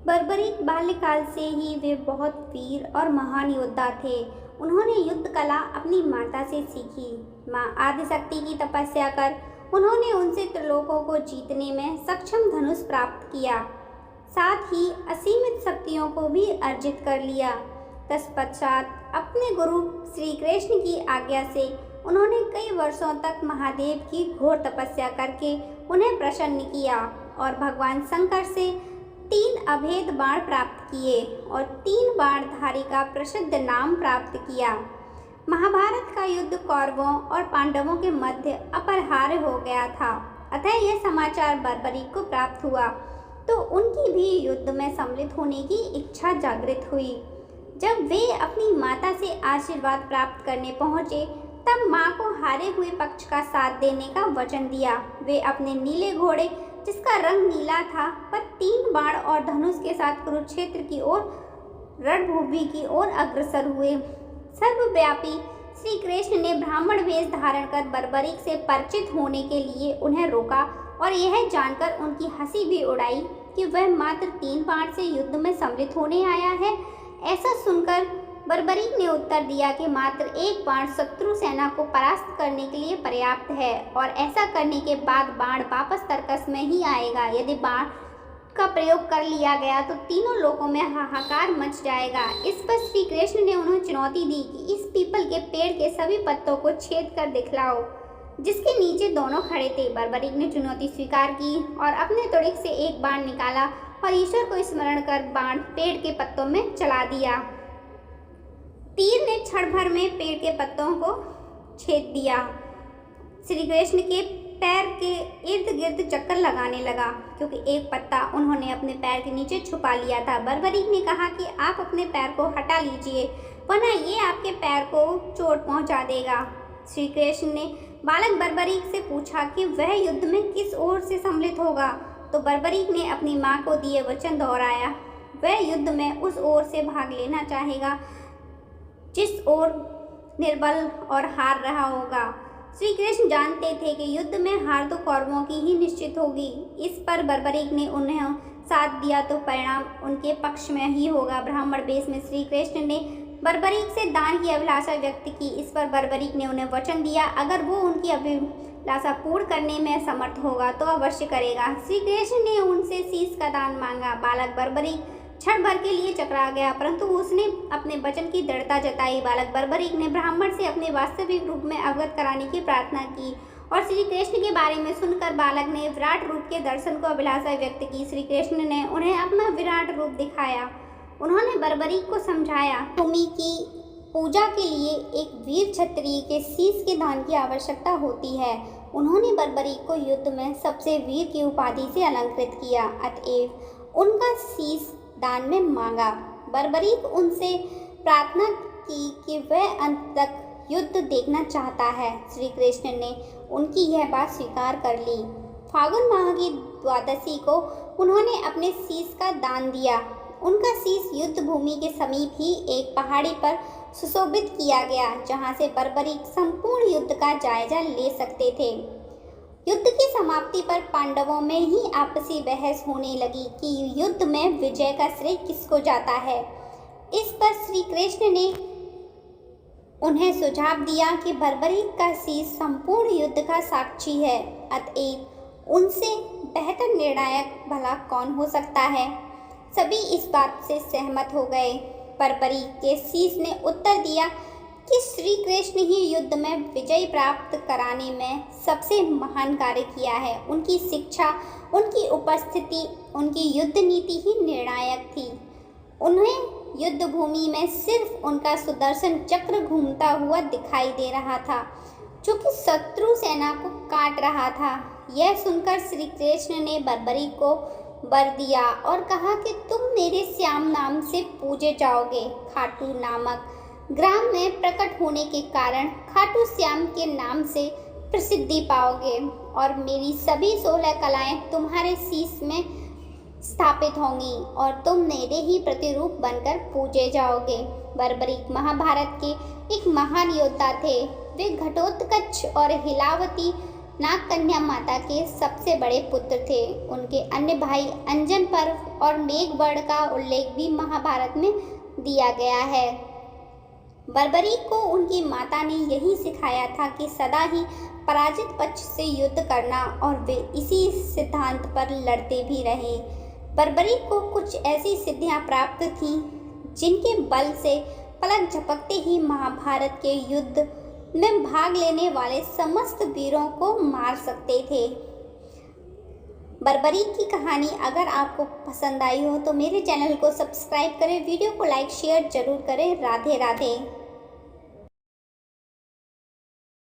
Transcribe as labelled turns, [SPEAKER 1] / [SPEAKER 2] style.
[SPEAKER 1] बर्बरीक बाल्यकाल से ही वे बहुत वीर और महान योद्धा थे। उन्होंने युद्ध कला अपनी माता से सीखी। माँ आदिशक्ति की तपस्या कर उन्होंने उनसे त्रिलोकों को जीतने में सक्षम धनुष प्राप्त किया, साथ ही असीमित शक्तियों को भी अर्जित कर लिया। तत्पश्चात अपने गुरु श्री कृष्ण की आज्ञा से उन्होंने कई वर्षों तक महादेव की घोर तपस्या करके उन्हें प्रसन्न किया और भगवान शंकर से 3 अभेद बाण प्राप्त किए और 3 बाणधारी का प्रसिद्ध नाम प्राप्त किया। महाभारत का युद्ध कौरवों और पांडवों के मध्य अपरिहार्य हो गया था, अतः यह समाचार बर्बरीक को प्राप्त हुआ तो उनकी भी युद्ध में सम्मिलित होने की इच्छा जागृत हुई। जब वे अपनी माता से आशीर्वाद प्राप्त करने पहुँचे तब माँ को हारे हुए पक्ष का साथ देने का वचन दिया। वे अपने नीले घोड़े, जिसका रंग नीला था, पर 3 बाण और धनुष के साथ कुरुक्षेत्र की ओर, रणभूमि की ओर अग्रसर हुए। सर्वव्यापी श्री कृष्ण ने ब्राह्मण वेश धारण कर बर्बरीक से परिचित होने के लिए उन्हें रोका और यह जानकर उनकी हंसी भी उड़ाई कि वह मात्र 3 बाण से युद्ध में सम्मिलित होने आया है। ऐसा सुनकर बर्बरीक ने उत्तर दिया कि मात्र 1 बाण शत्रु सेना को परास्त करने के लिए पर्याप्त है और ऐसा करने के बाद बाण वापस तर्कस में ही आएगा। यदि बाण का प्रयोग कर लिया गया तो तीनों लोकों में हाहाकार मच जाएगा। इस पर श्री कृष्ण ने उन्हें चुनौती दी कि इस पीपल के पेड़ के सभी पत्तों को छेद कर दिखलाओ, जिसके नीचे दोनों खड़े थे। बर्बरीक ने चुनौती स्वीकार की और अपने तुड़िक से 1 बाण निकाला और ईश्वर को स्मरण कर बाण पेड़ के पत्तों में चला दिया। तीर ने क्षण भर में पेड़ के पत्तों को छेद दिया। श्री कृष्ण के पैर के इर्द गिर्द चक्कर लगाने लगा, क्योंकि एक पत्ता उन्होंने अपने पैर के नीचे छुपा लिया था। बर्बरीक ने कहा कि आप अपने पैर को हटा लीजिए, वरना ये आपके पैर को चोट पहुंचा देगा। श्री कृष्ण ने बालक बर्बरीक से पूछा कि वह युद्ध में किस ओर से सम्मिलित होगा, तो बर्बरीक ने अपनी माँ को दिए वचन दोहराया। वह युद्ध में उस ओर से भाग लेना चाहेगा जिस ओर निर्बल और हार रहा होगा। श्री कृष्ण जानते थे कि युद्ध में हार तो कौरवों की ही निश्चित होगी। इस पर बर्बरीक ने उन्हें साथ दिया तो परिणाम उनके पक्ष में ही होगा। ब्राह्मण वेश में श्री कृष्ण ने बर्बरीक से दान की अभिलाषा व्यक्त की। इस पर बर्बरीक ने उन्हें वचन दिया अगर वो उनकी अभिलाषा पूर्ण करने में समर्थ होगा तो अवश्य करेगा। श्री कृष्ण ने उनसे शीश का दान मांगा। बालक बर्बरीक क्षण भर के लिए चकरा गया, परंतु उसने अपने वचन की दृढ़ता जताई। बालक बर्बरीक ने ब्राह्मण से अपने वास्तविक रूप में अवगत कराने की प्रार्थना की और श्री कृष्ण के बारे में सुनकर बालक ने विराट रूप के दर्शन को अभिलाषा व्यक्त की। श्री कृष्ण ने उन्हें अपना विराट रूप दिखाया। उन्होंने बर्बरीक को समझाया भूमि की पूजा के लिए एक वीर क्षत्रिय के शीश के दान की आवश्यकता होती है। उन्होंने बर्बरीक को युद्ध में सबसे वीर की उपाधि से अलंकृत किया, अतएव उनका शीश दान में मांगा। बर्बरीक उनसे प्रार्थना की कि वह अंत तक युद्ध देखना चाहता है। श्री कृष्ण ने उनकी यह बात स्वीकार कर ली। फागुन माह की द्वादशी को उन्होंने अपने शीश का दान दिया। उनका शीश युद्ध भूमि के समीप ही एक पहाड़ी पर सुशोभित किया गया, जहां से बर्बरीक संपूर्ण युद्ध का जायजा ले सकते थे। युद्ध की समाप्ति पर पांडवों में ही आपसी बहस होने लगी कि युद्ध में विजय का श्रेय किसको जाता है। इस पर श्री कृष्ण ने उन्हें सुझाव दिया कि बर्बरीक का शीश संपूर्ण युद्ध का साक्षी है, अतएव उनसे बेहतर निर्णायक भला कौन हो सकता है। सभी इस बात से सहमत हो गए। बर्बरीक के शीश ने उत्तर दिया कि श्री कृष्ण ही युद्ध में विजय प्राप्त कराने में सबसे महान कार्य किया है। उनकी शिक्षा, उनकी उपस्थिति, उनकी युद्ध नीति ही निर्णायक थी। उन्हें युद्ध भूमि में सिर्फ उनका सुदर्शन चक्र घूमता हुआ दिखाई दे रहा था, जो कि शत्रु सेना को काट रहा था। यह सुनकर श्री कृष्ण ने बर्बरीक को वर दिया और कहा कि तुम मेरे श्याम नाम से पूजे जाओगे। खाटू नामक ग्राम में प्रकट होने के कारण खाटू श्याम के नाम से प्रसिद्धि पाओगे और मेरी सभी 16 कलाएं तुम्हारे शीश में स्थापित होंगी और तुम मेरे ही प्रतिरूप बनकर पूजे जाओगे। बर्बरीक महाभारत के एक महान योद्धा थे। वे घटोत्कच और हिलावती नागकन्या माता के सबसे बड़े पुत्र थे। उनके अन्य भाई अंजन पर्व और मेघवर्ण का उल्लेख भी महाभारत में दिया गया है। बर्बरीक को उनकी माता ने यही सिखाया था कि सदा ही पराजित पक्ष से युद्ध करना, और वे इसी सिद्धांत पर लड़ते भी रहे। बर्बरीक को कुछ ऐसी सिद्धियां प्राप्त थीं जिनके बल से पलक झपकते ही महाभारत के युद्ध में भाग लेने वाले समस्त वीरों को मार सकते थे। बर्बरीक की कहानी अगर आपको पसंद आई हो तो मेरे चैनल को सब्सक्राइब करें, वीडियो को लाइक शेयर जरूर करें। राधे राधे।